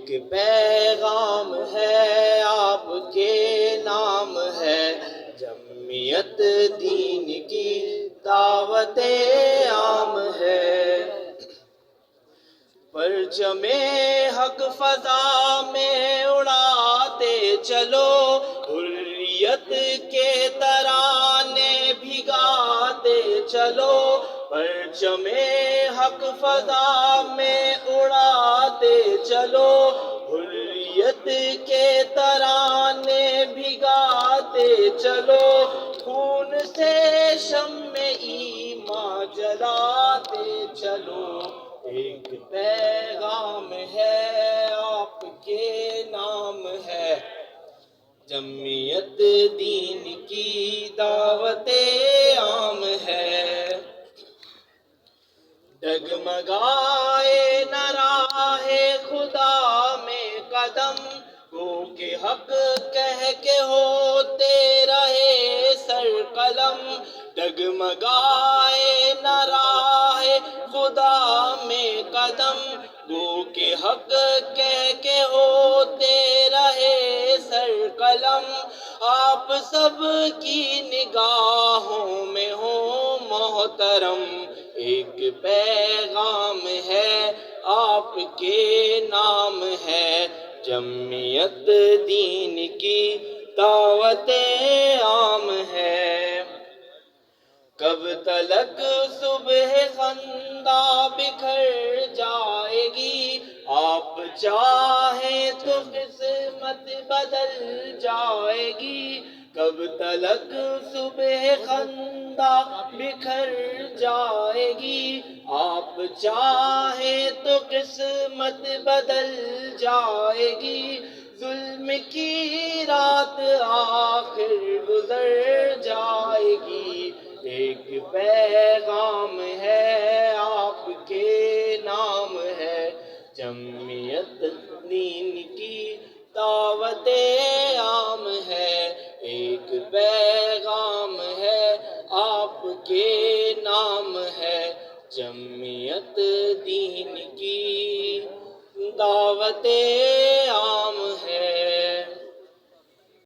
کہ پیغام ہے آپ کے نام ہے، جمعیت دین کی دعوت عام ہے۔ پرچم حق فضا میں اڑاتے چلو، حریت کے ترانے بھگاتے چلو۔ پرچم حق فضا میں اڑاتے چلو، حریت کے ترانے بھگاتے چلو۔ خون سے شمع ایمان جلاتے چلو، ایک پیغام ہے آپ کے نام ہے، جمعیت دین کی دعوت عام ہے۔ ڈگمگائے نہ راہ خدا میں قدم، گو کہ حق کہہ کے ہوتے رہے سر قلم۔ ڈگمگائے نہ راہ خدا میں قدم، گو کہ حق کہہ کے ہوتے رہے سر قلم۔ آپ سب کی نگاہوں میں ہو محترم، ایک پیغام ہے آپ کے نام ہے، جمعیت دین کی دعوت عام ہے۔ کب تلک صبح خندہ بکھر جائے گی، آپ چاہیں تو قسمت بدل جائے گی۔ کب تلک صبح خندہ بکھر جائے گی، آپ چاہیں تو قسمت بدل جائے گی۔ ظلم کی رات آخر گزر جائے گی، ایک پیغام ہے آپ کے نام ہے، جمعیت دین کی دعوت عام ہے۔ ایک پیغام ہے آپ کے نام ہے، جمعیت دین کی دعوت